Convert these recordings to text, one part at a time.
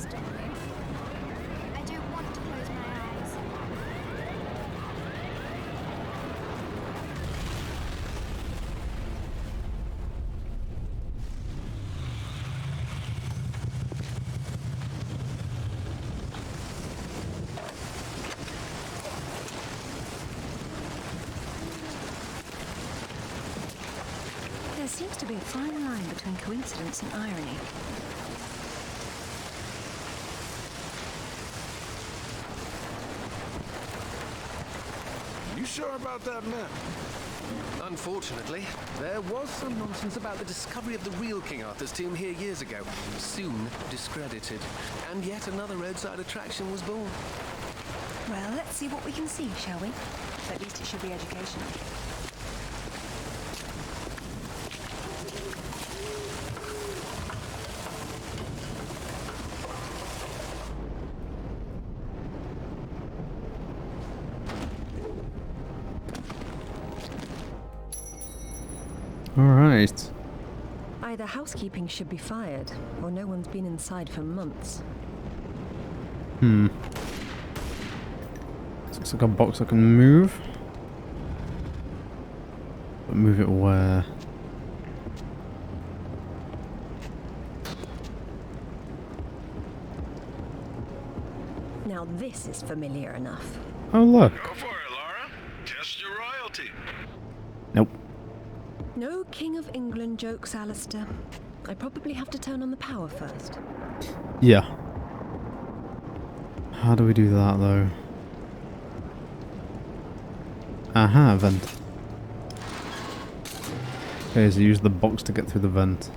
this, darling. I don't want to close my eyes. There seems to be a fine line between coincidence and irony. You sure about that map? Unfortunately, there was some nonsense about the discovery of the real King Arthur's tomb here years ago, soon discredited. And yet another roadside attraction was born. Well, let's see what we can see, shall we? At least it should be educational. Alright. Either housekeeping should be fired, or no one's been inside for months. This looks like a box I can move. But move it where? Now this is familiar enough. Oh look. Go for it, Laura. Test your royalty. Nope. No King of England jokes, Alistair. I probably have to turn on the power first. Yeah. How do we do that though? Aha, vent. Okay, so use the box to get through the vent.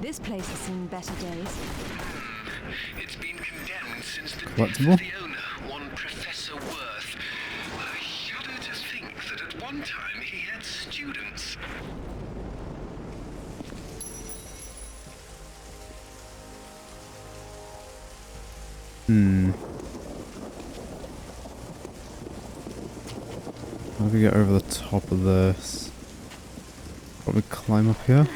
This place has seen better days. It's been condemned since the Collectible? death of the owner, one Professor Worth. I shudder to think that at one time he had students. How do we get over the top of this? Probably climb up here.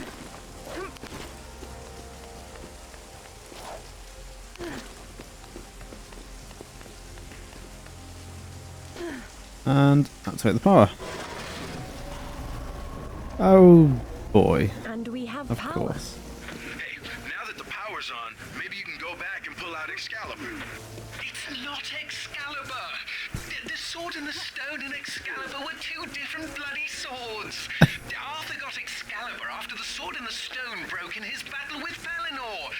And activate the power. Oh boy. And we have Of power. course. Hey, now that the power's on, maybe you can go back and pull out Excalibur. It's not Excalibur! The sword and the stone and Excalibur were two different bloody swords! Arthur got Excalibur after the sword and the stone broke in his battle with Valinor!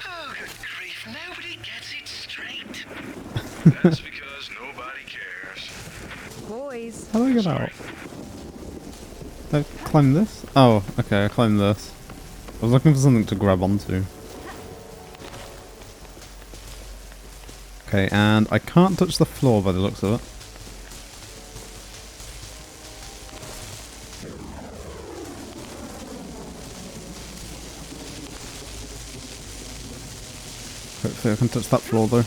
Oh, good grief, nobody gets it straight! That's because nobody cares. Boys. How do I get out? Did I climb this? Oh, okay, I climbed this. I was looking for something to grab onto. Okay, and I can't touch the floor by the looks of it. Hopefully I can touch that floor though.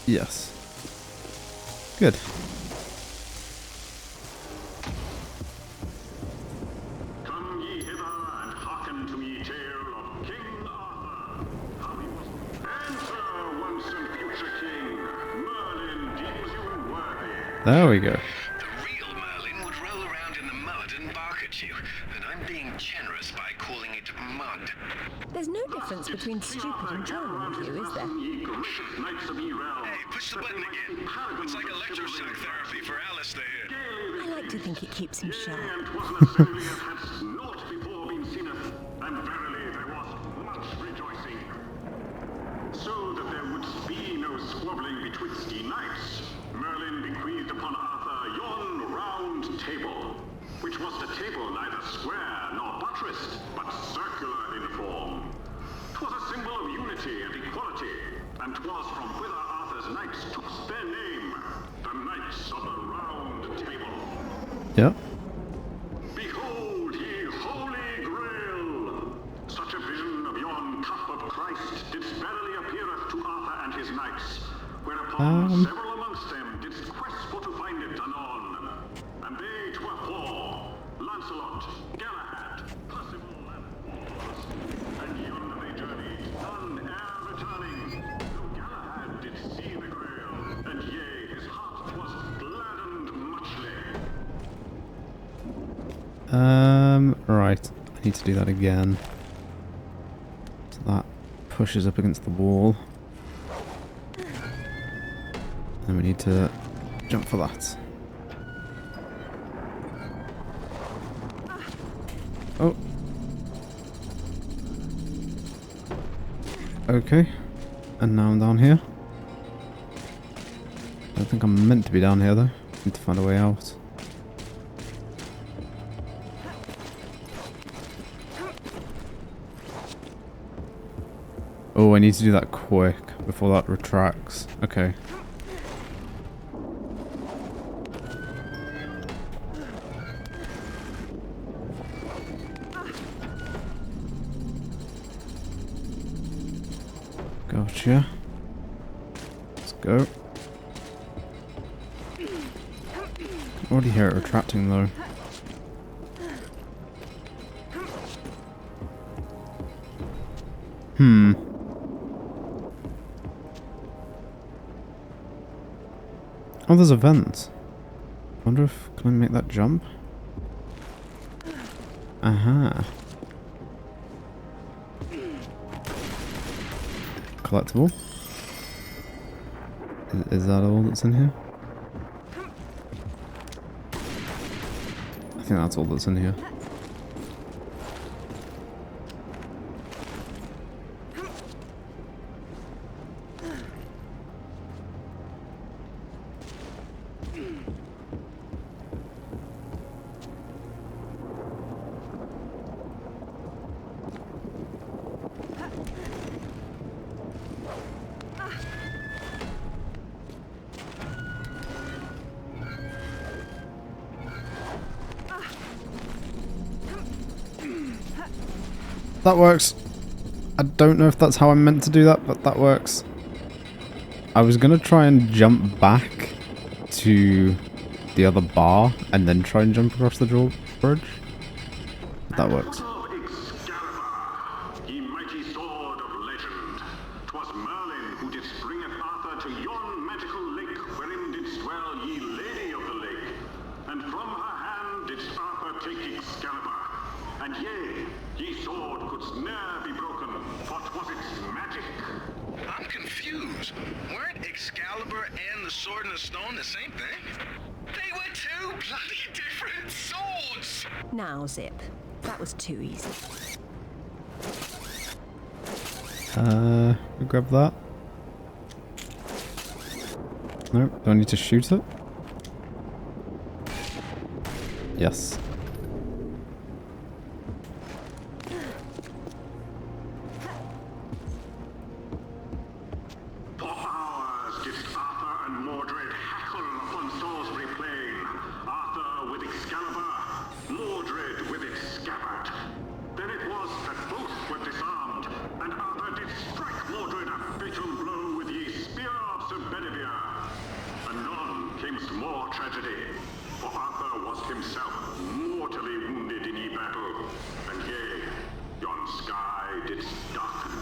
Yes. Good. Come ye hither and hearken to me tale of King Arthur. How he was. Answer, once and future king. Merlin deems you worthy. There we go. The real Merlin would roll around in the mud and bark at you, and I'm being generous by calling it mud. There's no difference between stupid and charming with you, is there? Ye gracious knights of E-realm. Hey, push the button again. It's like electroshock therapy for Alistair here. I like to think it keeps him sharp. And 'twas an assembly as had not before been seeneth, and verily there was much rejoicing. So that there would be no squabbling betwixt ye knights, Merlin bequeathed upon Arthur yon round table, which was the table neither square nor buttressed, but circular in form. 'Twas a symbol of unity and equality, and 'twas from whither Arthur's knights took their name, the Knights of the Round Table. Yep. Behold ye Holy Grail! Such a vision of yon cup of Christ didst verily appeareth to Arthur and his knights, whereupon several amongst them didst Right. I need to do that again. So that pushes up against the wall. And we need to jump for that. Oh. Okay. And now I'm down here. I don't think I'm meant to be down here though. Need to find a way out. Oh, I need to do that quick before that retracts. Okay. Gotcha. Let's go. I already hear it retracting though. Oh, there's a vent. I wonder if... Can I make that jump? Aha. Collectible. Is that all that's in here? I think that's all that's in here. That works. I don't know if that's how I'm meant to do that, but that works. I was gonna try and jump back to the other bar and then try and jump across the drawbridge. That works. Excalibur, ye mighty sword of legend. 'Twas Merlin who did bringeth Arthur to yon magical lake, wherein didst dwell ye lady of the lake. And from her hand didst Arthur take Excalibur. And yea, ye sword couldst ne'er be broken, for 'twas its magic. I'm confused. Weren't Excalibur and the Sword in the Stone the same thing? They were two bloody different swords! Now, Zip. That was too easy. Grab that. Nope, do I need to shoot it? Yes. For hours didst Arthur and Mordred hackle upon Salisbury Plain. Arthur with Excalibur, Mordred with its scabbard. Then it was that both were disarmed, and Arthur did strike Mordred a fatal blow with ye spear of Sir Bedivere. Anon came more tragedy, for Arthur was himself mortally wounded in ye battle, and yea, yon sky didst darken.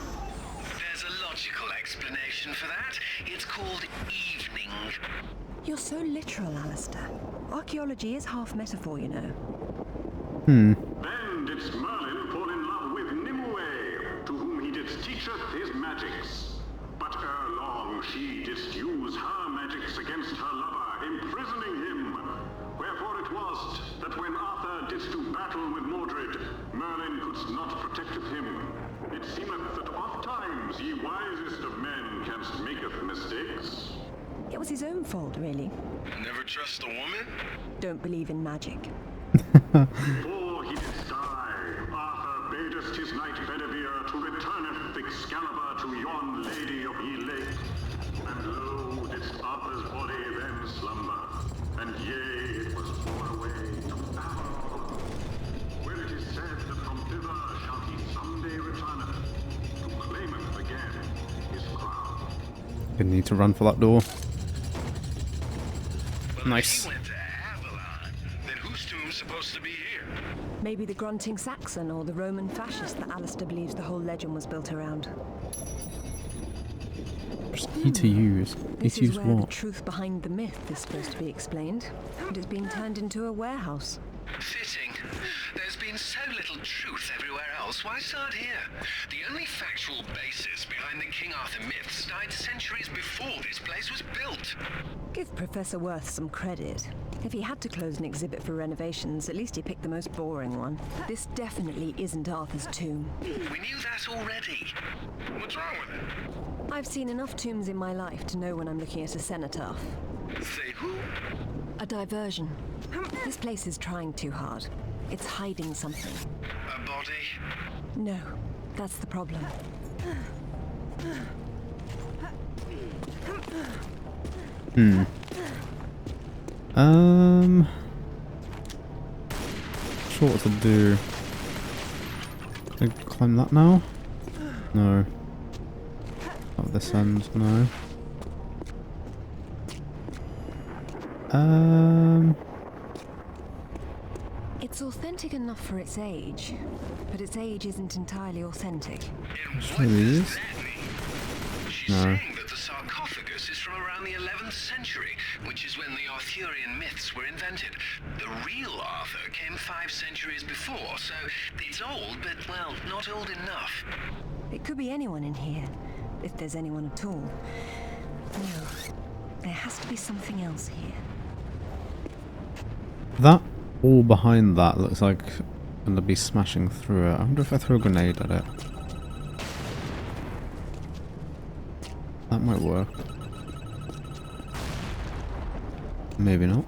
There's a logical explanation for that. It's called evening. You're so literal, Alistair. Archaeology is half metaphor, you know. Then didst Merlin fall in love with Nimue, to whom he didst teacheth his magics. But ere long she didst use her magics against her lover, imprisoning him. Wherefore it was that when Arthur didst do battle with Mordred, Merlin couldst not protecteth him. It seemeth that oft times ye wisest of men canst maketh mistakes. It was his own fault, really. Never trust a woman? Don't believe in magic. Before he did die, Arthur badest his knight Bedivere to returneth Excalibur to yon lady of ye lake. And lo, didst Arthur's body then slumber, and yea, it was borne away to Avalon, where it is said that from thither shall he someday returneth, to claimeth again his crown. Gonna need to run for that door. Well, Nice. if he went to Avalon, then whose tomb's supposed to be here? Maybe the grunting Saxon or the Roman fascist that Alistair believes the whole legend was built around. Just E to use. E This to is use where the what? truth behind the myth is supposed to be explained. It has been turned into a warehouse. Fitting. been so little truth everywhere else, why start here? The only factual basis behind the King Arthur myths died centuries before this place was built. Give Professor Worth some credit. If he had to close an exhibit for renovations, at least he picked the most boring one. This definitely isn't Arthur's tomb. We knew that already. What's wrong with it? I've seen enough tombs in my life to know when I'm looking at a cenotaph. Say who? A diversion. This place is trying too hard. It's hiding something. A body? No, that's the problem. Sure what to do. Can I climb that now? No. Not this end, no. It's authentic enough for its age, but its age isn't entirely authentic. And Sure what it does is. that mean? She's No. saying that the sarcophagus is from around the 11th century, which is when the Arthurian myths were invented. The real Arthur came 5 centuries before, so it's old, but, well, not old enough. It could be anyone in here, if there's anyone at all. No, there has to be something else here. That wall behind that looks like I'm gonna be smashing through it. I wonder if I throw a grenade at it. That might work. Maybe not.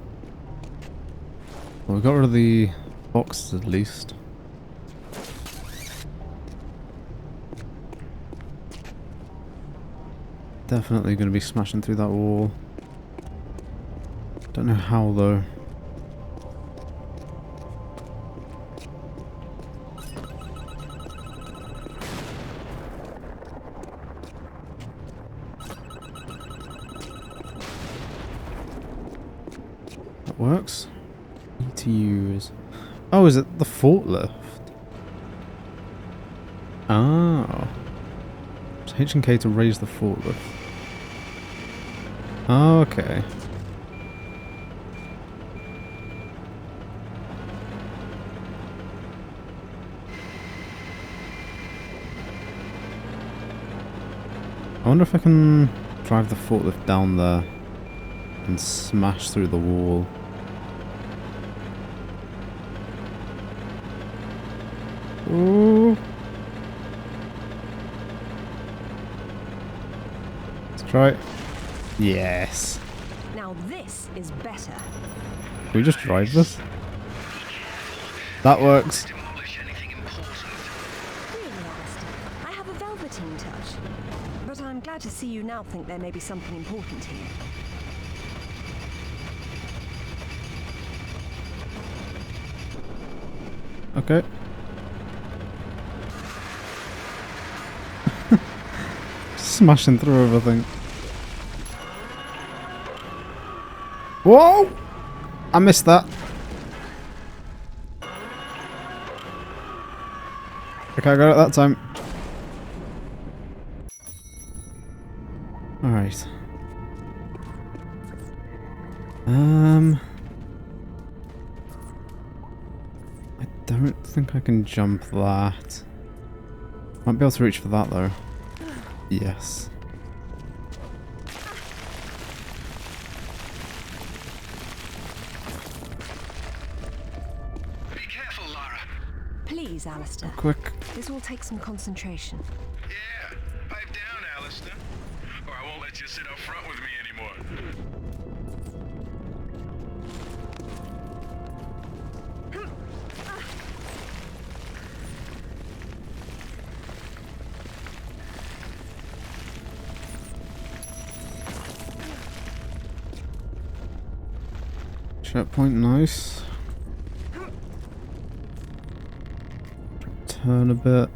Well, we got rid of the boxes at least. Definitely going to be smashing through that wall. Don't know how though. That works. ETUs. Oh, is it the forklift? Oh. It's H and K to raise the forklift. Oh, okay. I wonder if I can drive the forklift down there and smash through the wall. Ooh. Let's try it. Yes. Now this is better. Can we just drive this? That works. Demolish anything important. Really, Alistair, I have a velveteen touch. But I'm glad to see you now think there may be something important here. Okay. Smashing through everything. Whoa! I missed that. Okay, I got it that time. Alright. I don't think I can jump that. Might be able to reach for that though. Yes. Be careful, Lara. Please, Alistair. Quick. This will take some concentration. Yeah, pipe down, Alistair. Or I won't let you sit up front with me anymore. Checkpoint, nice. Turn a bit.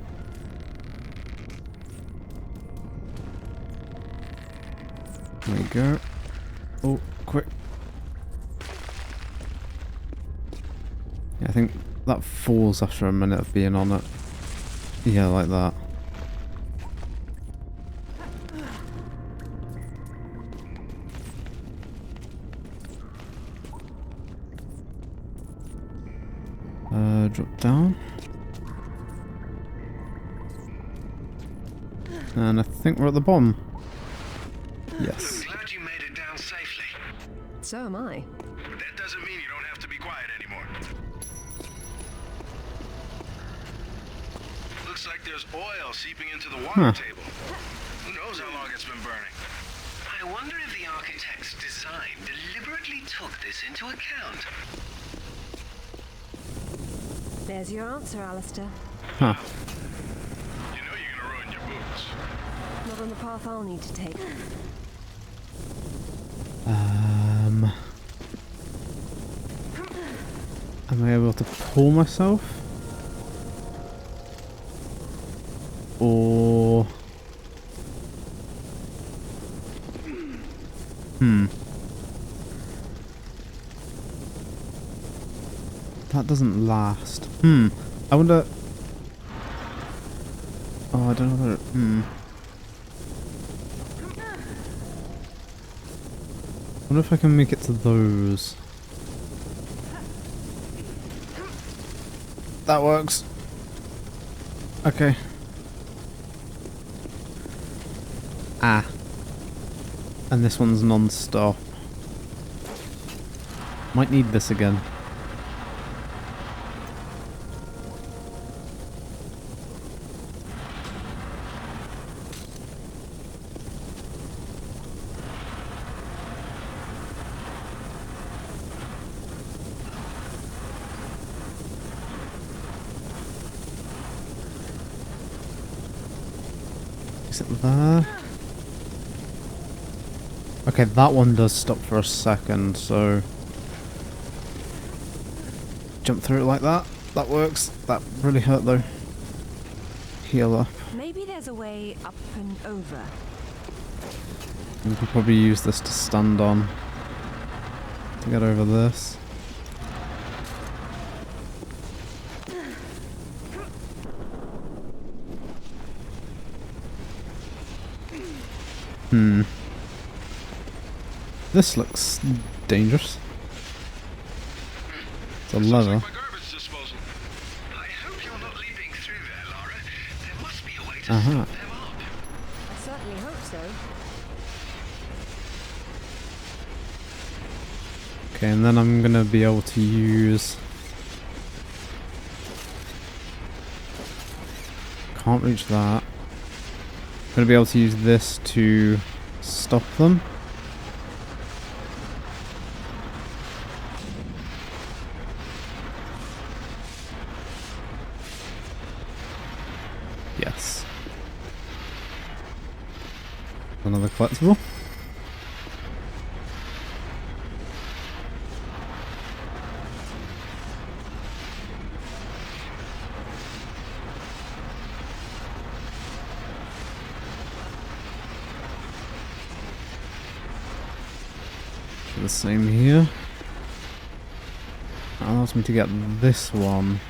There we go. Oh, quick. Yeah, I think that falls after a minute of being on it. Yeah, like that. drop down. And I think we're at the bottom. Yes. I'm glad you made it down safely. So am I. That doesn't mean you don't have to be quiet anymore. Looks like there's oil seeping into the water table. Who knows how long it's been burning? I wonder if the architect's design deliberately took this into account. There's your answer, Alistair. Huh. You know you're gonna ruin your boots. Not on the path I'll need to take. Am I able to pull myself? Or... That doesn't last. I wonder... Oh, I don't know whether... I wonder if I can make it to those. That works. Okay. Ah. And this one's non-stop. Might need this again. Is it there? Okay, that one does stop for a second, so... Jump through it like that. That works. That really hurt though. Heal up. Maybe there's a way up and over. We can probably use this to stand on. To get over this. This looks dangerous. It's a lever. My garbage disposal. I hope you're not leaping through there, Lara. There must be a way to Uh-huh. stop them up. I certainly hope so. Okay, and then I'm gonna be able to use... Can't reach that. I'm gonna be able to use this to stop them. Yes. Another collectible. The same here. That allows me to get this one.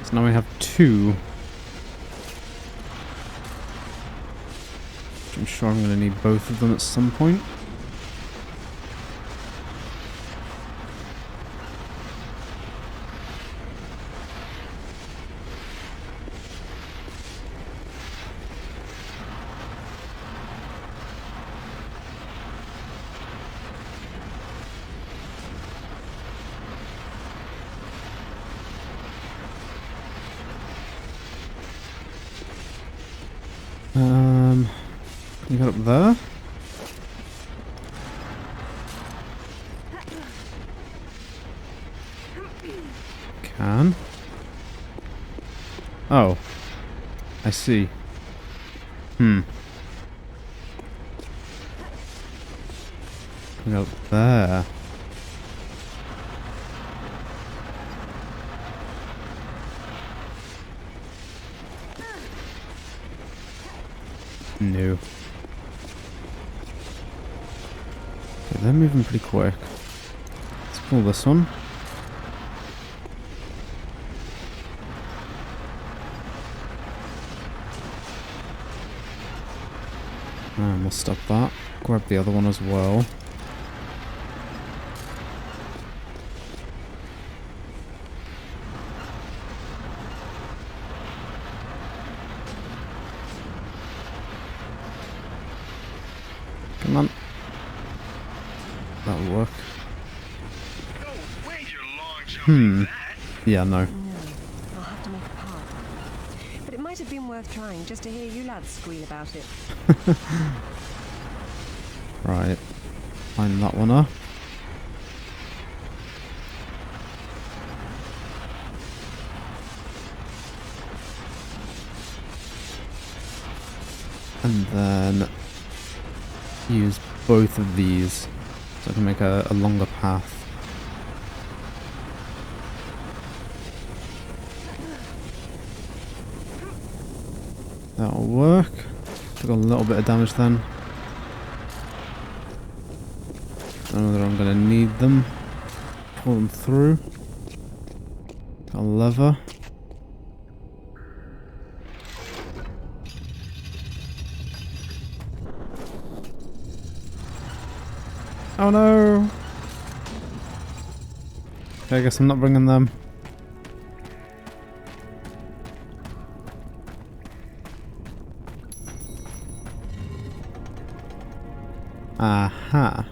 So now we have two. I'm sure I'm going to need both of them at some point. You got up there? Can. Oh. I see. Go up there. No. Okay, they're moving pretty quick. Let's pull this one. we'll stop that. Grab the other one as well. Come on. That'll work. No way you're long jumping that. Yeah, no. No, I'll have to make a path. But it might have been worth trying just to hear you lads squeal about it. Right. Line that one up. And then use both of these so I can make a longer path. That'll work. Took a little bit of damage then. Don't know whether I'm going to need them. Pull them through. Got a lever. Oh no! Okay, I guess I'm not bringing them. Aha.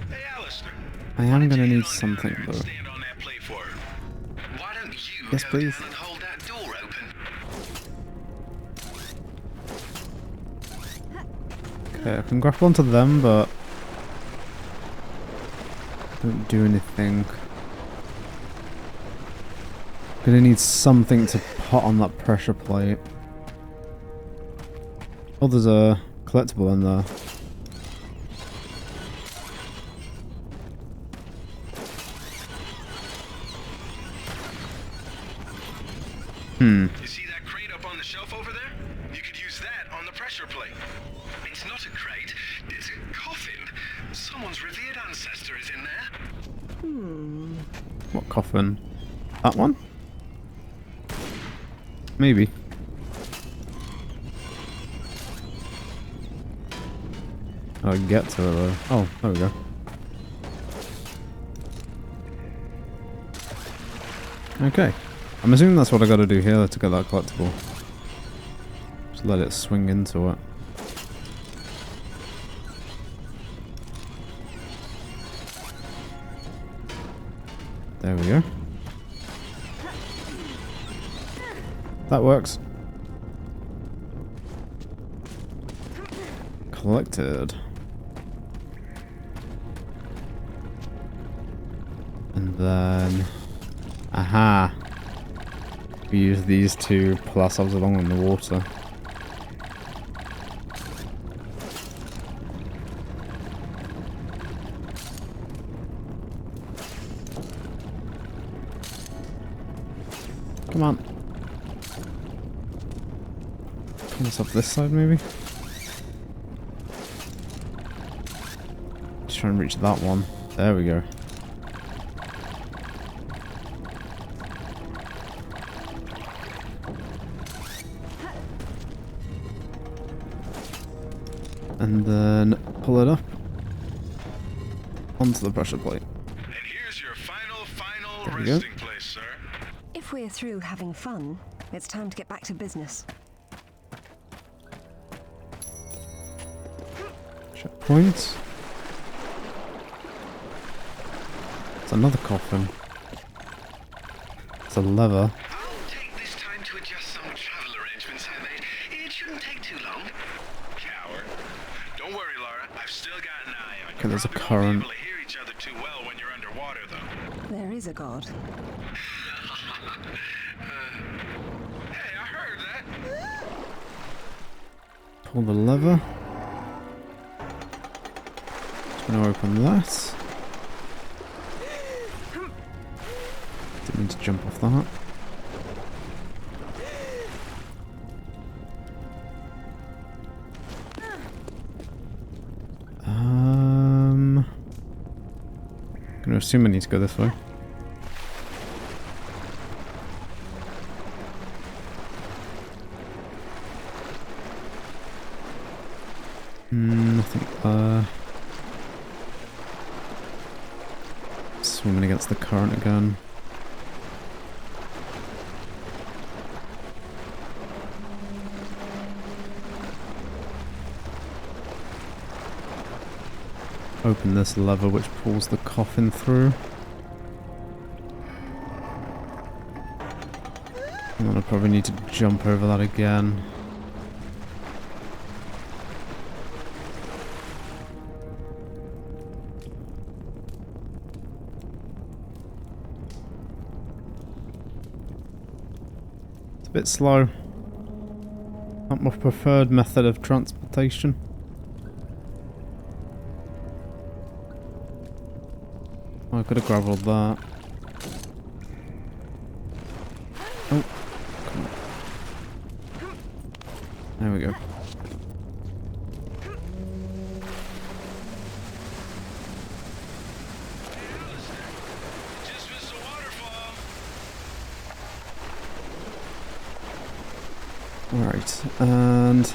Hey, Alistair. I am going to need something though. Stand on that platform. Why don't you Yes, go please. down and hold that door open? Okay, I can grapple onto them, but don't do anything. Gonna need something to put on that pressure plate. Oh, there's a collectible in there. You see that crate up on the shelf over there? You could use that on the pressure plate. It's not a crate, it's a coffin. Someone's revered ancestor is in there. What coffin? That one? Maybe. I'll get to it though. Oh, there we go. Okay. I'm assuming that's what I gotta do here to get that collectible. Just let it swing into it. There we go. That works. Collected. And then... Aha! We use these to pull ourselves along in the water. Come on. Pull us up this side maybe? Just try and reach that one. There we go. And then pull it up onto the pressure plate. And here's your final There we go. resting place, sir. If we're through having fun, it's time to get back to business. Checkpoint. It's another coffin. It's a lever. I'll take this time to adjust some travel arrangements I made. It shouldn't take too long. Coward. Don't worry, Laura. I've still got an eye on you. Okay, there's a Probably won't current. be able to hear each other too well when you're underwater, though. There is a god. Hey, I heard that. Pull the lever. Just gonna open that. Didn't mean to jump off that. Gonna assume I need to go this way. Nothing there. Swimming against the current again. Open this lever which pulls the coffin through. And then I probably need to jump over that again. It's a bit slow. Not my preferred method of transportation. I could have gravelled that. Oh, come on. There we go. Just missed a waterfall. Alright, and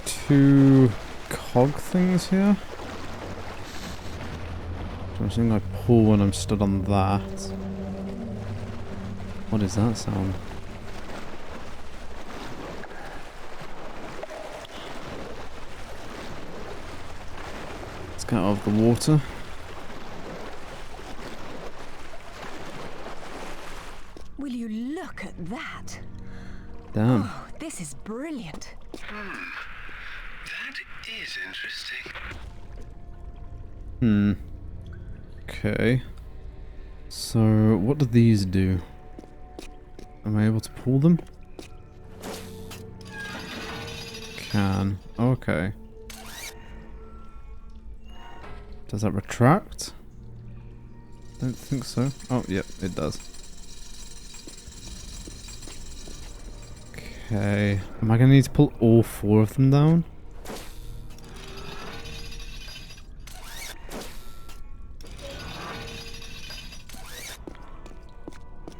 2 cog things here. I'm assuming I pull when I'm stood on that. What is that sound? Let's get out of the water. Will you look at that? Damn. Oh, this is brilliant. That is interesting. Okay. So, what do these do? Am I able to pull them? Can. Okay. Does that retract? Don't think so. Oh, yep, it does. Okay. Am I going to need to pull all 4 of them down?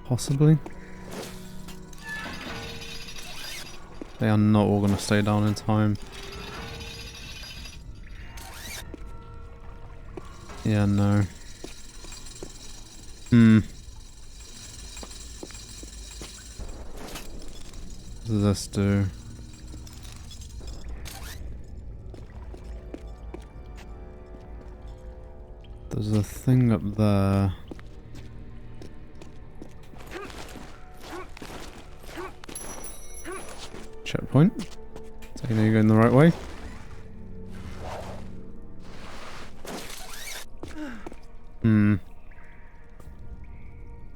Possibly. They are not all going to stay down in time. Yeah, no. What does this do? There's a thing up there. Checkpoint. So you know you're going the right way.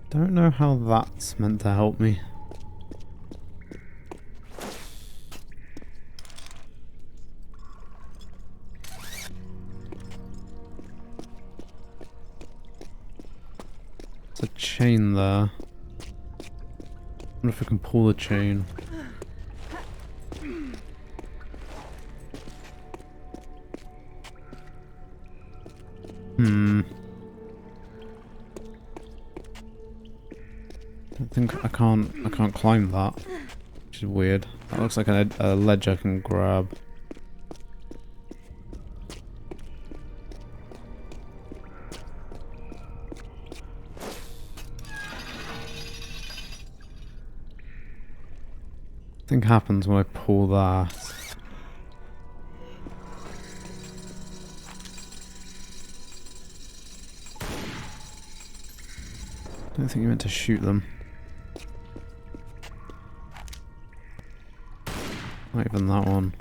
Don't know how that's meant to help me. There's a chain there. I wonder if I can pull the chain. I think I can't climb that, which is weird. That looks like a ledge I can grab. Thing happens when I pull that. I don't think you meant to shoot them. Not even that one.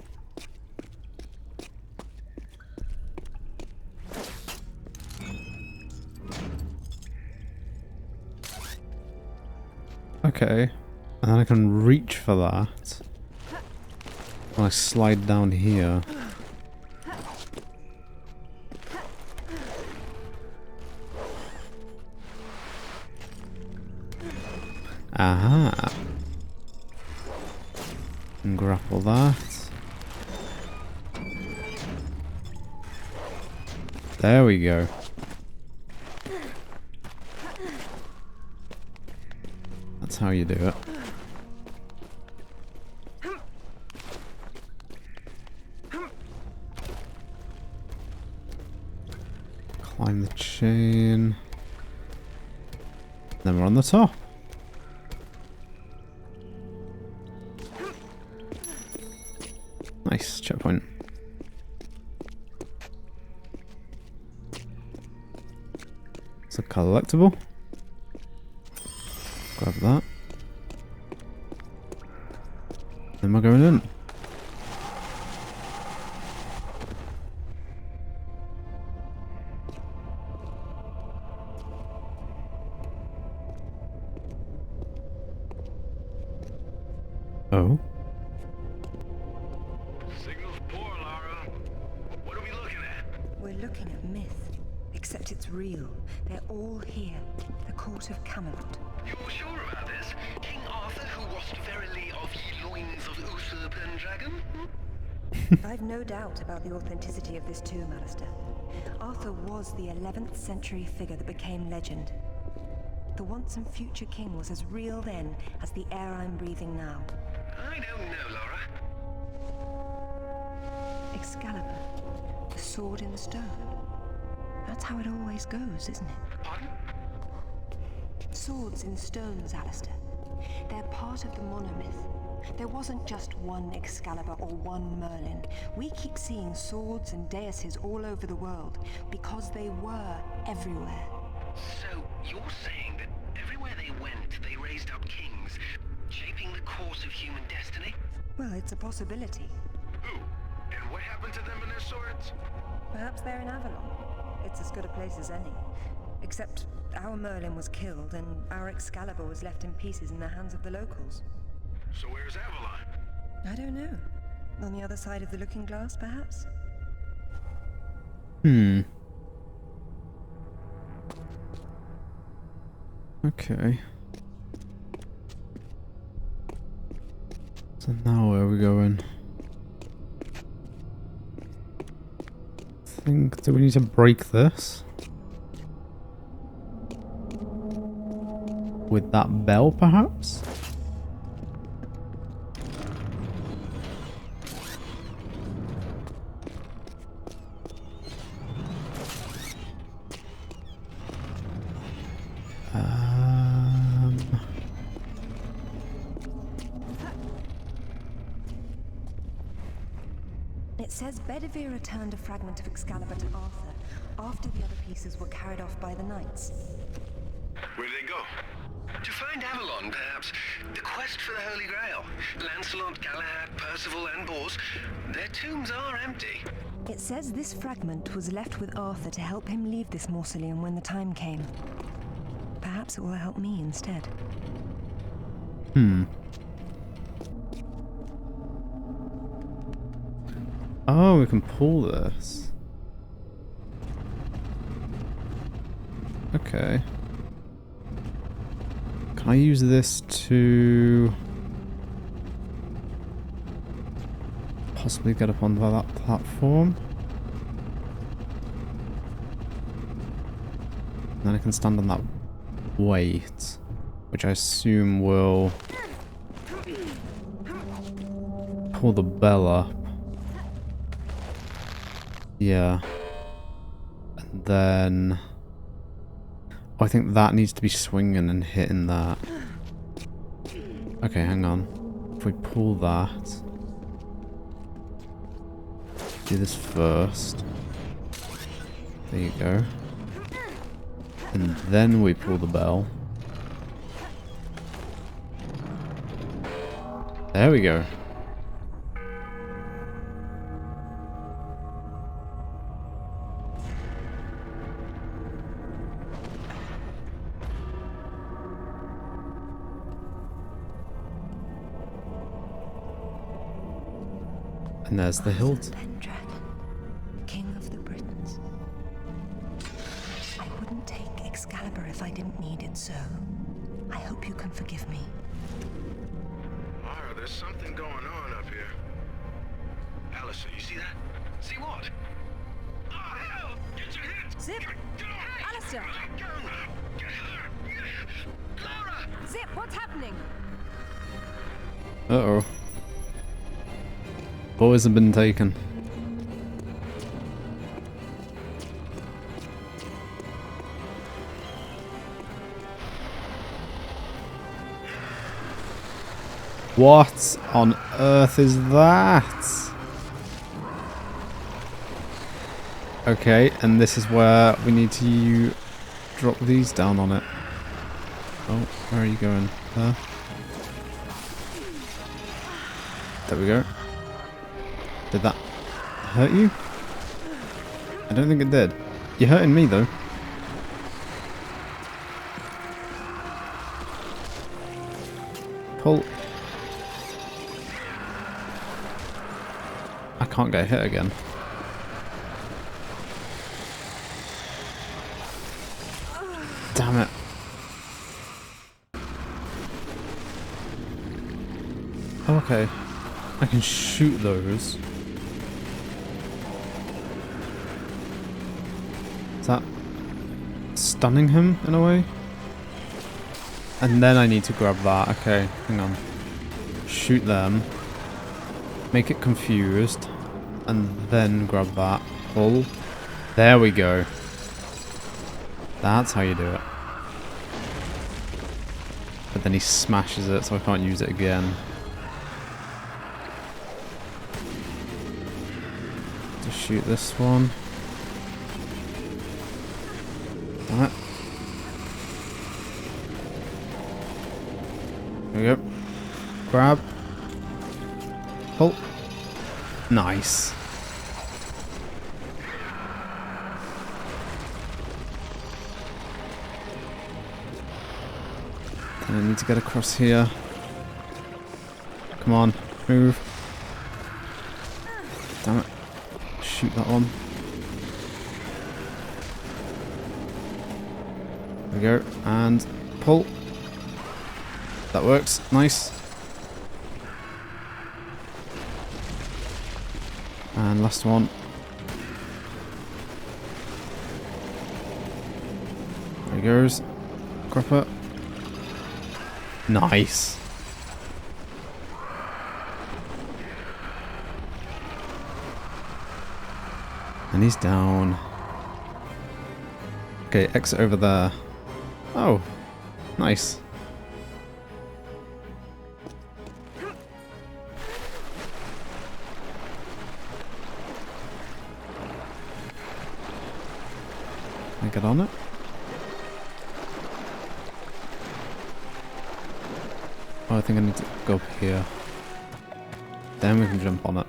Okay. And then I can reach for that. When I slide down here. Aha! And grapple that. There we go. That's how you do it. fine. Then we're on the top. Nice, checkpoint. It's a collectible. Grab that. Then we're going in. Oh. Signal's poor, Lara. What are we looking at? We're looking at myth, except it's real. They're all here. The court of Camelot. You're sure about this? King Arthur, who wast verily of ye loins of Uther Pendragon? I've no doubt about the authenticity of this tomb, Alistair. Arthur was the 11th century figure that became legend. The once and future king was as real then as the air I'm breathing now. I don't know, Laura. Excalibur, the sword in the stone. That's how it always goes, isn't it? Pardon? Swords in stones, Alistair. They're part of the monomyth. There wasn't just one Excalibur or one Merlin. We keep seeing swords and daises all over the world because they were everywhere. So, you're saying that everywhere they went, they raised up kings, shaping the course of human destiny? Well, it's a possibility. Who? And what happened to them and their swords? Perhaps they're in Avalon. It's as good a place as any. Except our Merlin was killed and our Excalibur was left in pieces in the hands of the locals. So where's Avalon? I don't know. On the other side of the looking glass, perhaps? Okay. So now where are we going? Do we need to break this? With that bell, perhaps? It says Bedivere returned a fragment of Excalibur to Arthur after the other pieces were carried off by the knights. Where did they go? To find Avalon, perhaps. The quest for the Holy Grail. Lancelot, Galahad, Percival, and Bors. Their tombs are empty. It says this fragment was left with Arthur to help him leave this mausoleum when the time came. Perhaps it will help me instead. Oh, we can pull this. Okay. Can I use this to possibly get up onto that platform? And then I can stand on that weight, which I assume will pull the bell up. Yeah. And then I think that needs to be swinging and hitting that. Okay, hang on. If we pull that, do this first. There you go. And then we pull the bell. There we go. And there's the hilt. Pendragon, King of the Britons. I wouldn't take Excalibur if I didn't need it so. I hope you can forgive me. Mara, there's something going on up here. Alistair, you see that? See what? Oh, hell! Get your hands! Zip! Get off! Alistair! Get her! Laura! Zip, what's happening? Uh-oh. Boys have been taken. What on earth is that? Okay, and this is where we need to drop these down on it. Oh, where are you going? There. There we go. Did that hurt you? I don't think it did. You're hurting me though. Pull. I can't get hit again. Damn it. Oh, okay. I can shoot those. Is that stunning him in a way? And then I need to grab that. Okay, hang on. Shoot them. Make it confused. And then grab that. Pull. There we go. That's how you do it. But then he smashes it, so I can't use it again. To shoot this one. That. There we go. Grab. Pull. Nice. And I need to get across here. Come on, move. Damn it. Shoot that one. There we go. And pull. That works. Nice. And last one. There he goes. Crop it. Nice. And he's down. Okay, exit over there. Oh, nice. Can I get on it? Oh, I think I need to go up here. Then we can jump on it.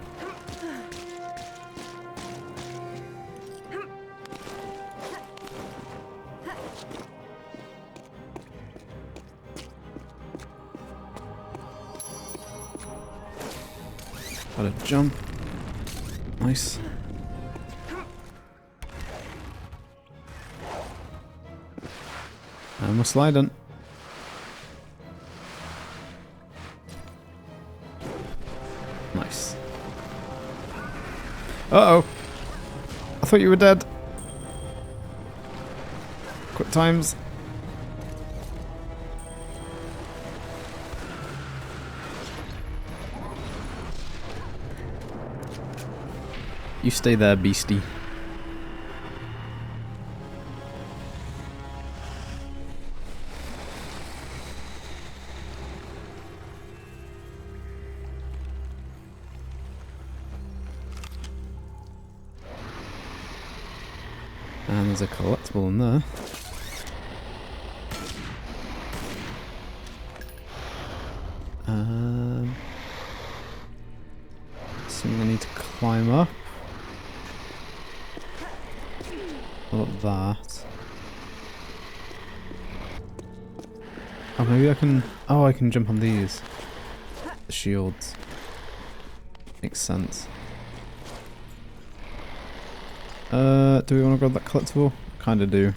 Gotta jump. Nice. And we're sliding. Nice. Uh-oh. I thought you were dead. Quick times. You stay there, beastie. And there's a collectible in there. Assuming I need to climb up. What about that? Oh, maybe I can... Oh, I can jump on these. The shields. Makes sense. Do we want to grab that collectible? Kinda do.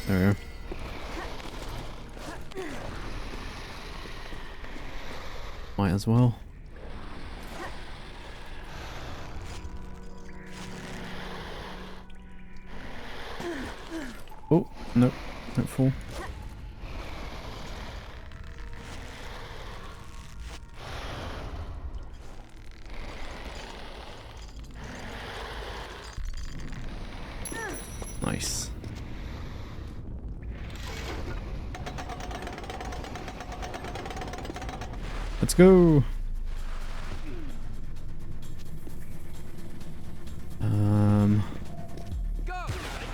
There we go. Might as well. Oh, nope, don't fall. Nice. Let's go.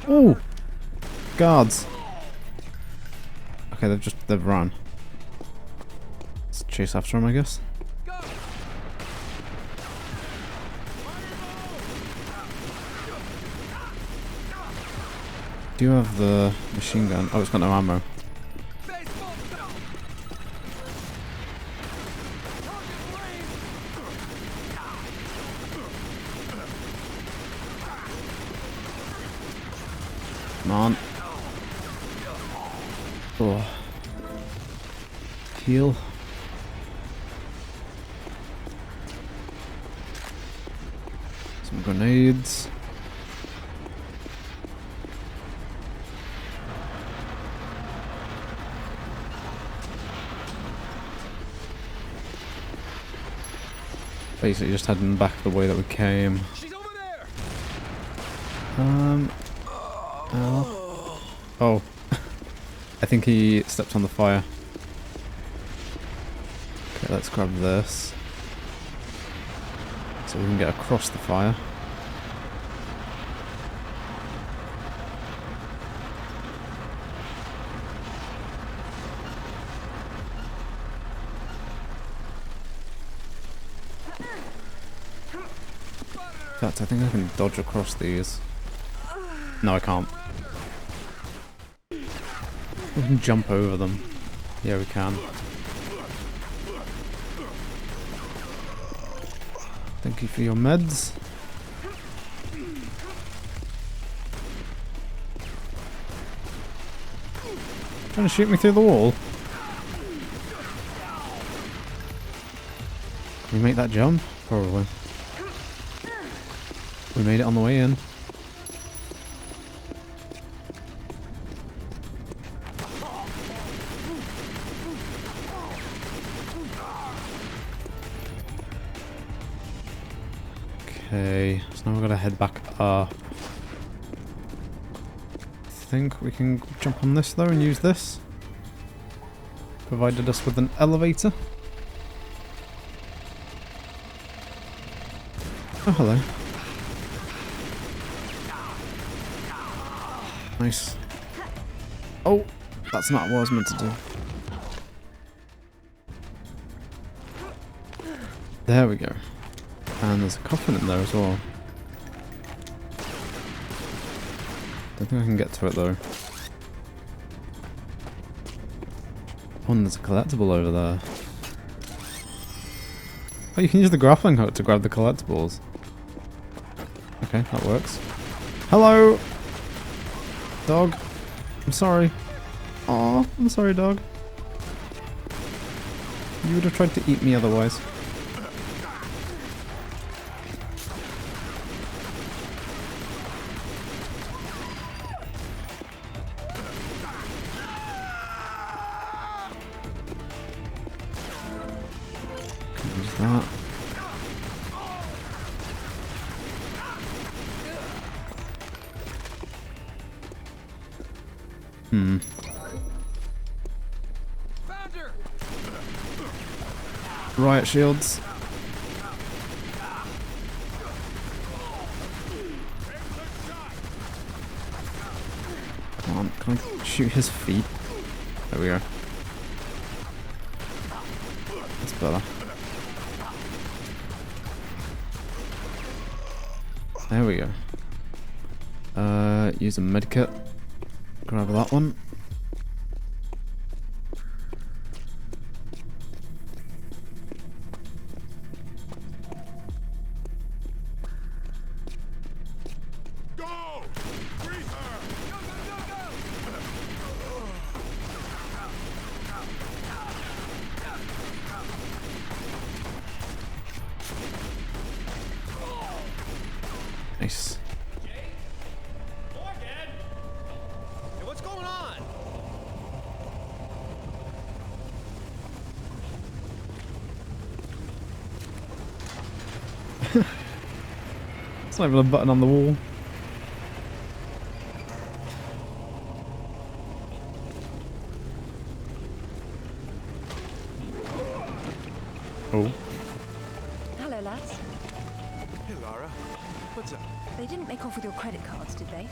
Oh, guards. Okay, they've run. Let's chase after them, I guess. Do you have the machine gun? Oh, it's got no ammo. Come on. Oh. Heal. Some grenades. Basically just heading back the way that we came. She's over there. Oh. I think he stepped on the fire. Okay, let's grab this. So we can get across the fire. In fact, I think I can dodge across these. No, I can't. We can jump over them. Yeah, we can. Thank you for your meds. Trying to shoot me through the wall? Can we make that jump? Probably. We made it on the way in. Okay, so now we've got to head back up. I think we can jump on this though and use this. Provided us with an elevator. Oh, hello. Nice. Oh, that's not what I was meant to do. There we go. And there's a coffin in there as well. Don't think I can get to it though. Oh, and there's a collectible over there. Oh, you can use the grappling hook to grab the collectibles. Okay, that works. Hello! Dog. I'm sorry. Aw, I'm sorry, dog. You would have tried to eat me otherwise. Use that. Found her. Riot shields. Come on, can I shoot his feet? There we go. That's better. There we go. Use a medkit. Grab that one. Go. Free her. Nice. Hey, what's going on? It's not even a button on the wall. They didn't make off with your credit cards, did they?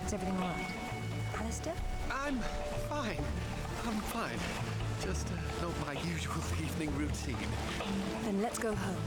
Is everything all right? Alistair? I'm fine. I'm fine. Just not my usual evening routine. Then let's go home.